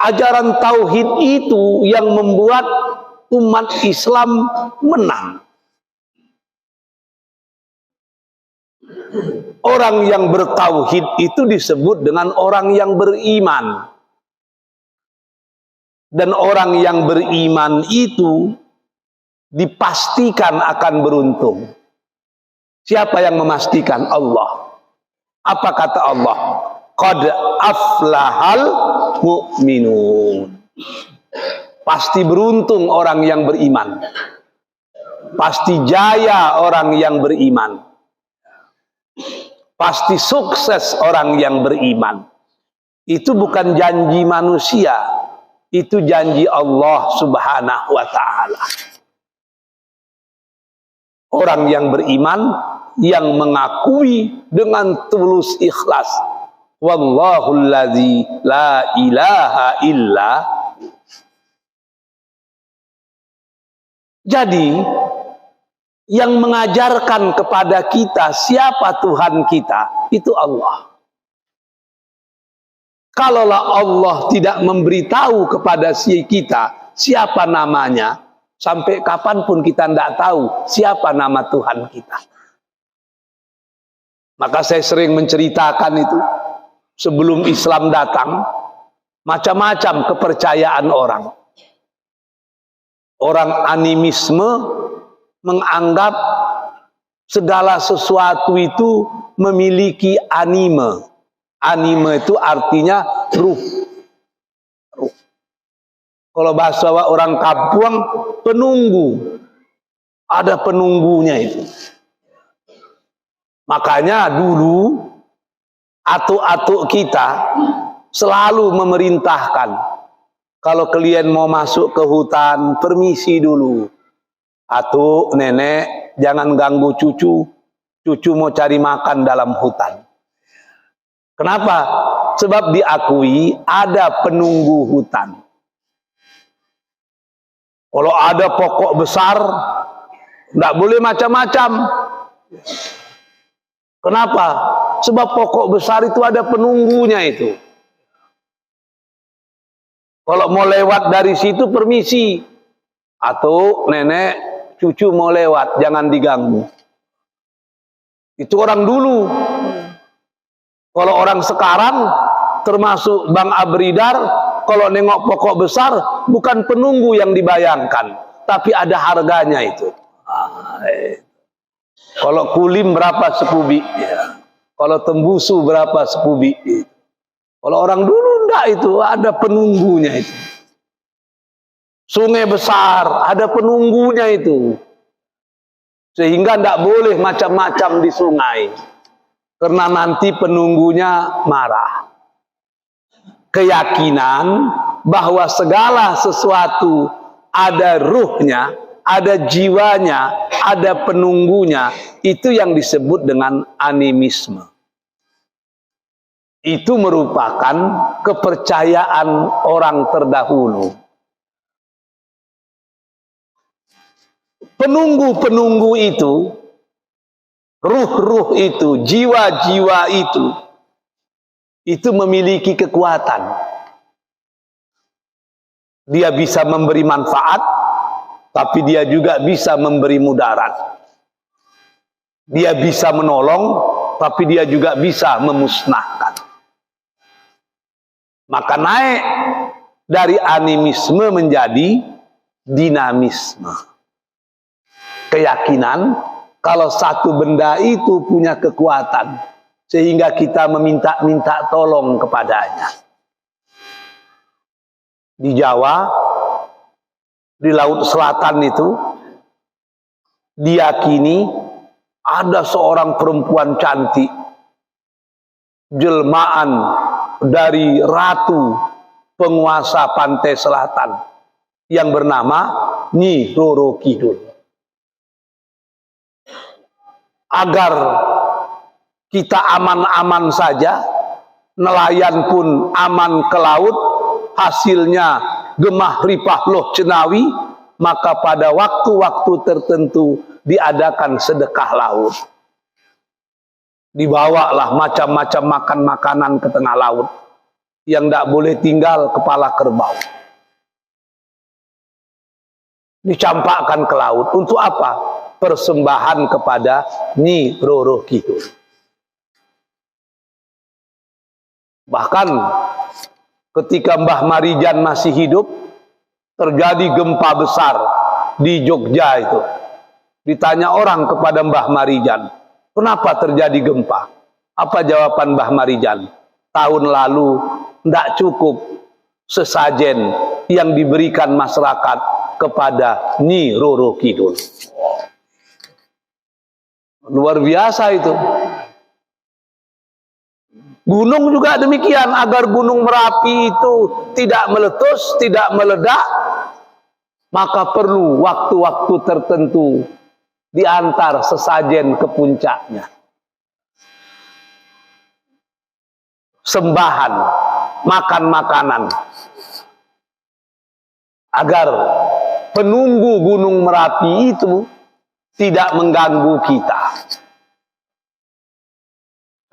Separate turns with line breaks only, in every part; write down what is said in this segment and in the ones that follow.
Ajaran tauhid itu yang membuat umat Islam menang. Orang yang bertauhid itu disebut dengan orang yang beriman. Dan orang yang beriman itu dipastikan akan beruntung. Siapa yang memastikan? Allah. Apa kata Allah? Qad aflahal mu'minun. Pasti beruntung orang yang beriman. Pasti jaya orang yang beriman. Pasti sukses orang yang beriman. Itu bukan janji manusia, itu janji Allah Subhanahu wa ta'ala. Orang yang beriman, yang mengakui dengan tulus ikhlas, wallahul ladzi la ilaha illa. Jadi yang mengajarkan kepada kita siapa Tuhan kita, itu Allah. Kalaulah Allah tidak memberitahu kepada kita siapa namanya, sampai kapanpun kita tidak tahu siapa nama Tuhan kita. Maka saya sering menceritakan itu, sebelum Islam datang, macam-macam kepercayaan orang. Orang animisme menganggap segala sesuatu itu memiliki anime. Anime itu artinya ruh. Kalau bahasa orang kampung, penunggu. Ada penunggunya itu. Makanya dulu atuk-atuk kita selalu memerintahkan, kalau kalian mau masuk ke hutan, permisi dulu. Atuk, nenek, jangan ganggu cucu. Cucu mau cari makan dalam hutan. Kenapa? Sebab diakui ada penunggu hutan. Kalau ada pokok besar, tidak boleh macam-macam. Kenapa? Sebab pokok besar itu ada penunggunya itu. Kalau mau lewat dari situ, permisi. Atau nenek, cucu mau lewat, jangan diganggu. Itu orang dulu. Kalau orang sekarang, termasuk Bang Abridar, kalau nengok pokok besar, bukan penunggu yang dibayangkan, tapi ada harganya itu. Kalau kulim berapa sekubik, ya. Kalau tembusu berapa sekubik. Kalau orang dulu enggak, itu ada penunggunya itu. Sungai besar, ada penunggunya itu. Sehingga tidak boleh macam-macam di sungai. Karena nanti penunggunya marah. Keyakinan bahwa segala sesuatu ada ruhnya, ada jiwanya, ada penunggunya, itu yang disebut dengan animisme. Itu merupakan kepercayaan orang terdahulu. Penunggu-penunggu itu, ruh-ruh itu, jiwa-jiwa itu memiliki kekuatan. Dia bisa memberi manfaat, tapi dia juga bisa memberi mudarat. Dia bisa menolong, tapi dia juga bisa memusnahkan. Maka naik dari animisme menjadi dinamisme. Keyakinan kalau satu benda itu punya kekuatan sehingga kita meminta-minta tolong kepadanya. Di Jawa, di Laut Selatan itu diyakini ada seorang perempuan cantik, jelmaan dari ratu penguasa pantai selatan yang bernama Nyi Roro Kidul. Agar kita aman-aman saja, nelayan pun aman ke laut, hasilnya gemah ripah loh cenawi, maka pada waktu-waktu tertentu diadakan sedekah laut. Dibawalah macam-macam makan makanan ke tengah laut. yang tidak boleh tinggal kepala kerbau. Dicampakkan ke laut. Untuk apa? Persembahan kepada Nyi Roro Kidul. Bahkan ketika Mbah Marijan masih hidup, terjadi gempa besar di Jogja itu. Ditanya orang kepada Mbah Marijan, kenapa terjadi gempa? Apa jawaban Mbah Marijan? Tahun lalu tidak cukup sesajen yang diberikan masyarakat kepada Nyi Roro Kidul. Luar biasa itu. Gunung juga demikian, agar Gunung Merapi itu tidak meletus, tidak meledak, maka perlu waktu-waktu tertentu diantar sesajen ke puncaknya. Sembahan, makan makanan, agar penunggu Gunung Merapi itu tidak mengganggu kita.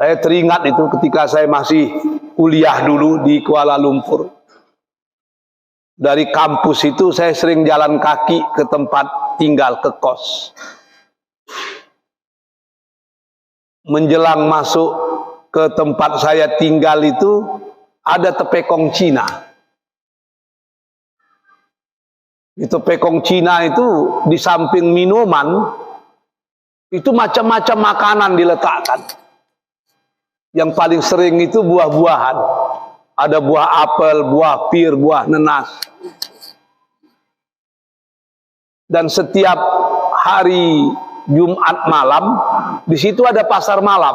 Saya teringat itu ketika saya masih kuliah dulu di Kuala Lumpur. Dari kampus itu saya sering jalan kaki ke tempat tinggal, ke kos. Menjelang masuk ke tempat saya tinggal itu ada tepekong Cina. Di tepekong Cina itu di samping minuman itu macam-macam makanan diletakkan. Yang paling sering itu buah-buahan. Ada buah apel, buah pir, buah nenas. Dan setiap hari Jumat malam, di situ ada pasar malam.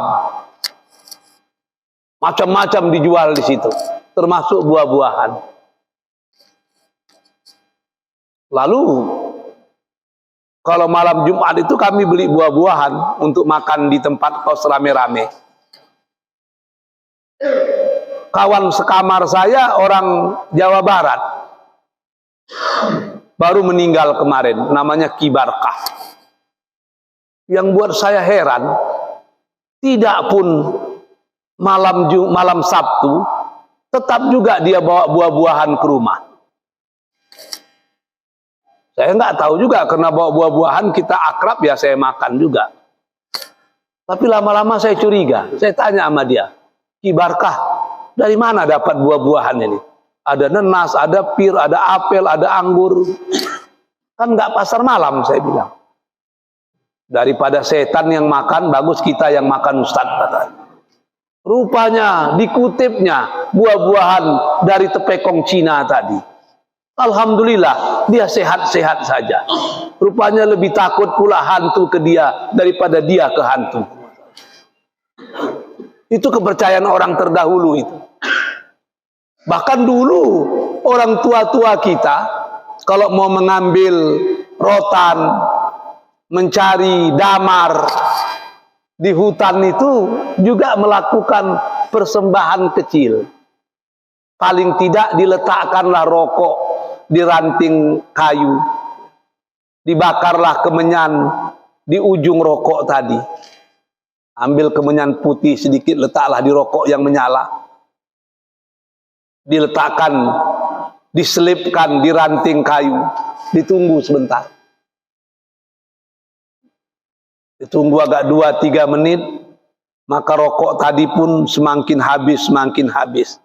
Macam-macam dijual di situ, termasuk buah-buahan. Lalu, kalau malam Jumat itu kami beli buah-buahan untuk makan di tempat kos rame-rame. Kawan sekamar saya orang Jawa Barat, baru meninggal kemarin, namanya Ki Barkah. Yang buat saya heran, tidak pun malam Sabtu, tetap juga dia bawa buah-buahan ke rumah. Saya nggak tahu juga, karena bawa buah-buahan kita akrab ya, saya makan juga. Tapi lama-lama saya curiga, saya tanya sama dia, Ki Barkah, dari mana dapat buah-buahan ini? Ada nenas, ada pir, ada apel, ada anggur. Kan nggak pasar malam, saya bilang. Daripada setan yang makan, bagus kita yang makan, Ustaz. Rupanya dikutipnya buah-buahan dari tepekong Cina tadi. Alhamdulillah, dia sehat-sehat saja. Rupanya lebih takut pula hantu ke dia daripada dia ke hantu. Itu kepercayaan orang terdahulu itu. Bahkan dulu orang tua-tua kita kalau mau mengambil rotan, mencari damar di hutan itu juga melakukan persembahan kecil. Paling tidak diletakkanlah rokok di ranting kayu. Dibakarlah kemenyan di ujung rokok tadi. Ambil kemenyan putih sedikit, letaklah di rokok yang menyala. Diletakkan, diselipkan di ranting kayu. Ditunggu sebentar. Ditunggu agak 2-3 menit, maka rokok tadi pun semakin habis.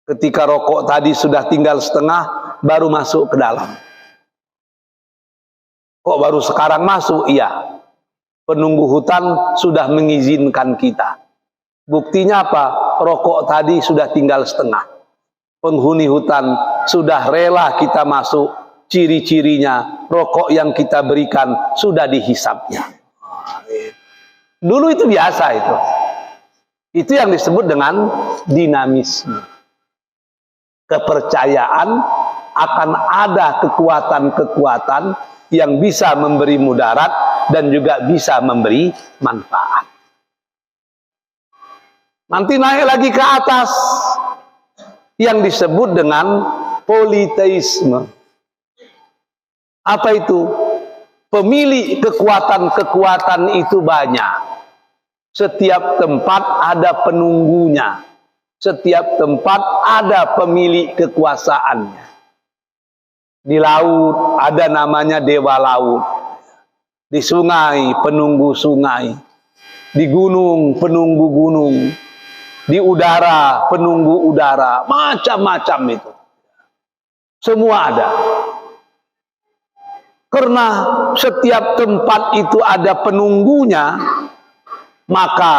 Ketika rokok tadi sudah tinggal setengah, baru masuk ke dalam. Kok baru sekarang masuk? Iya. Penunggu hutan sudah mengizinkan kita. Buktinya apa? Rokok tadi sudah tinggal setengah. Penghuni hutan sudah rela kita masuk. Ciri-cirinya, rokok yang kita berikan sudah dihisapnya. Dulu itu biasa itu. Itu yang disebut dengan dinamisme. Kepercayaan akan ada kekuatan-kekuatan yang bisa memberi mudarat dan juga bisa memberi manfaat. Nanti naik lagi ke atas yang disebut dengan politeisme. Apa itu? Pemilik kekuatan-kekuatan itu banyak. Setiap tempat ada penunggunya. Setiap tempat ada pemilik kekuasaannya. Di laut ada namanya dewa laut. Di sungai penunggu sungai. Di gunung penunggu gunung. Di udara penunggu udara. Macam-macam itu. Semua ada. Karena setiap tempat itu ada penunggunya, maka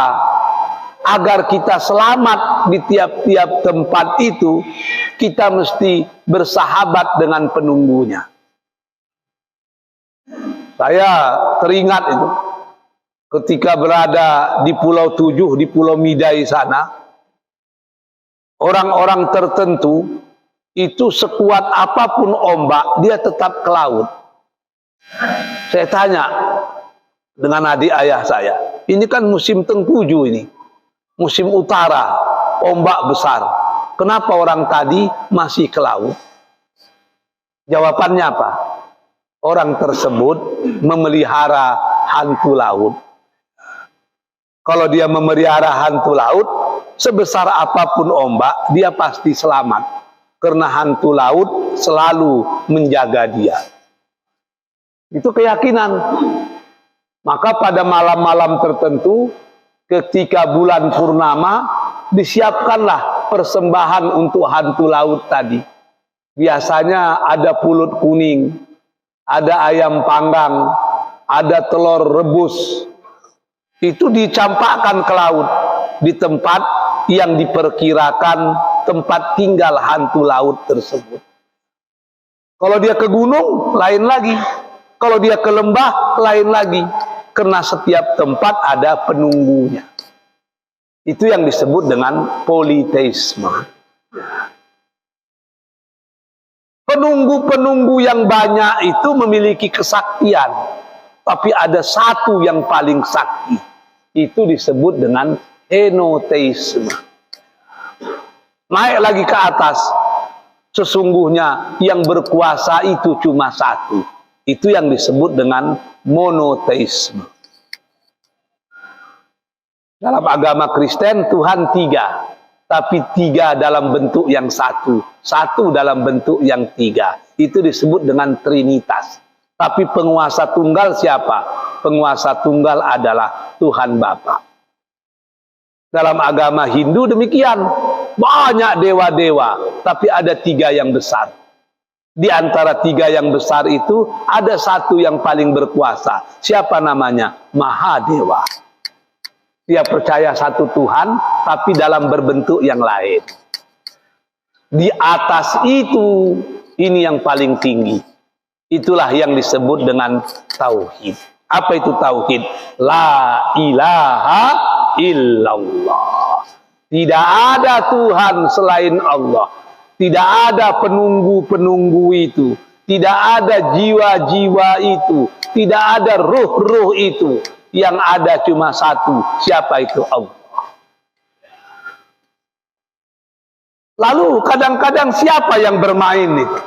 agar kita selamat di tiap-tiap tempat itu, kita mesti bersahabat dengan penunggunya. Saya teringat itu, ketika berada di Pulau 7, di Pulau Midai sana, orang-orang tertentu, itu sekuat apapun ombak, dia tetap ke laut. Saya tanya dengan adik ayah saya, ini kan musim tengkujuh ini. Musim utara, ombak besar. Kenapa orang tadi masih ke laut? Jawabannya apa? Orang tersebut memelihara hantu laut. Kalau dia memelihara hantu laut, sebesar apapun ombak, dia pasti selamat. Karena hantu laut selalu menjaga dia. Itu keyakinan. Maka pada malam-malam tertentu, ketika bulan purnama, disiapkanlah persembahan untuk hantu laut tadi. Biasanya ada pulut kuning, ada ayam panggang, ada telur rebus. Itu dicampakkan ke laut, di tempat yang diperkirakan tempat tinggal hantu laut tersebut. Kalau dia ke gunung, lain lagi. Kalau dia ke lembah, lain lagi. Karena setiap tempat ada penunggunya. Itu yang disebut dengan politeisme. Penunggu-penunggu yang banyak itu memiliki kesaktian. Tapi ada satu yang paling sakti. Itu disebut dengan henoteisme. Naik lagi ke atas. Sesungguhnya yang berkuasa itu cuma satu. Itu yang disebut dengan monoteisme. Dalam agama Kristen Tuhan 3, tapi 3 dalam bentuk yang satu, 1 dalam bentuk yang 3. Itu disebut dengan Trinitas. Tapi penguasa tunggal siapa? Penguasa tunggal adalah Tuhan Bapa. Dalam agama Hindu demikian, banyak dewa-dewa, tapi ada 3 yang besar. Di antara 3 yang besar itu, ada satu yang paling berkuasa. Siapa namanya? Mahadewa. Dia percaya satu Tuhan, tapi dalam berbentuk yang lain. Di atas itu, ini yang paling tinggi. Itulah yang disebut dengan tauhid. Apa itu tauhid? La ilaha illallah. Tidak ada Tuhan selain Allah. Tidak ada penunggu-penunggu itu. Tidak ada jiwa-jiwa itu. Tidak ada ruh-ruh itu. Yang ada cuma satu. Siapa itu? Allah. Lalu kadang-kadang siapa yang bermain itu?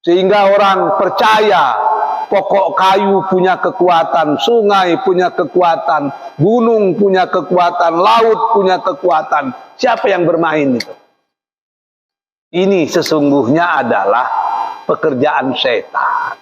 Sehingga orang percaya pokok kayu punya kekuatan, sungai punya kekuatan, gunung punya kekuatan, laut punya kekuatan. Siapa yang bermain itu? Ini sesungguhnya adalah pekerjaan setan.